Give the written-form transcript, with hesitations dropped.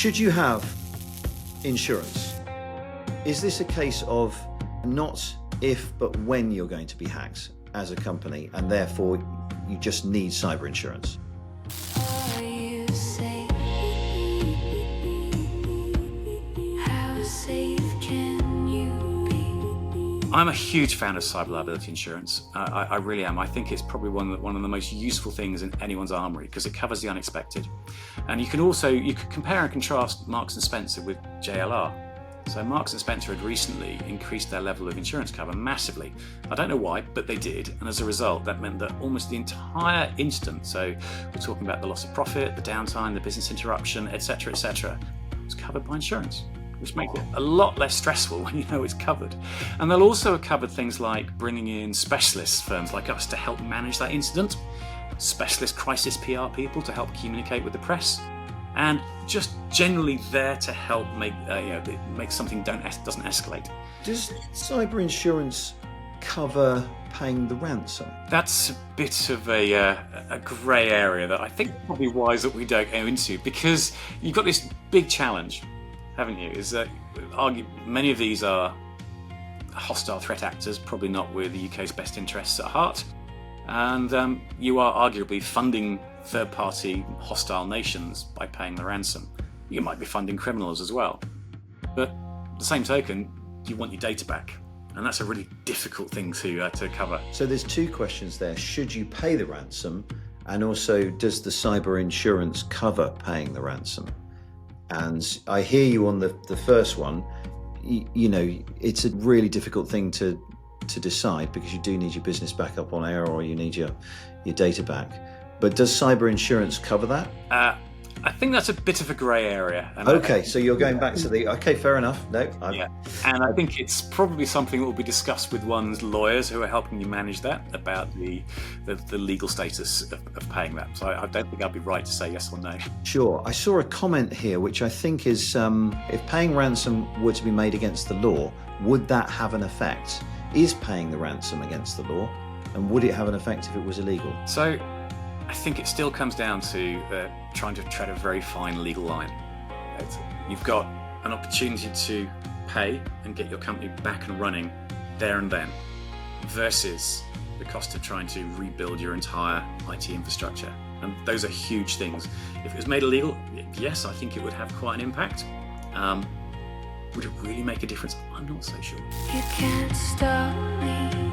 Should you have insurance? Is this a case of not if, but when you're going to be hacked as a company, and therefore you just need cyber insurance? I'm a huge fan of cyber liability insurance. I really am. I think it's probably one of the most useful things in anyone's armoury because it covers the unexpected. And you could compare and contrast Marks and Spencer with JLR. So Marks and Spencer had recently increased their level of insurance cover massively. I don't know why, but they did. And as a result, that meant that almost the entire incident, so we're talking about the loss of profit, the downtime, the business interruption, etc., was covered by insurance, which makes it a lot less stressful when you know it's covered. And they'll also have covered things like bringing in specialist firms like us to help manage that incident, specialist crisis PR people to help communicate with the press, and just generally there to help make something doesn't escalate. Does cyber insurance cover paying the ransom? That's a bit of a grey area that I think is probably wise that we don't go into, because you've got this big challenge, haven't you? Is that many of these are hostile threat actors, probably not with the UK's best interests at heart, and you are arguably funding third-party hostile nations by paying the ransom. You might be funding criminals as well. But at the same token, you want your data back, and that's a really difficult thing to cover. So there's two questions there. Should you pay the ransom? And also, does the cyber insurance cover paying the ransom? And I hear you on the first one. You know, it's a really difficult thing to decide because you do need your business back up on air, or you need your data back. But does cyber insurance cover that? I think that's a bit of a grey area. Okay, so you're going back to okay, fair enough. No, yeah, and I think it's probably something that will be discussed with one's lawyers who are helping you manage that, about the legal status of paying that. So I don't think I'd be right to say yes or no. Sure. I saw a comment here which I think is, if paying ransom were to be made against the law, would that have an effect? Is paying the ransom against the law, and would it have an effect if it was illegal? So I think it still comes down to trying to tread a very fine legal line. You've got an opportunity to pay and get your company back and running there and then, versus the cost of trying to rebuild your entire IT infrastructure. And those are huge things. If it was made illegal, yes, I think it would have quite an impact. Would it really make a difference? I'm not so sure. You can't stop me.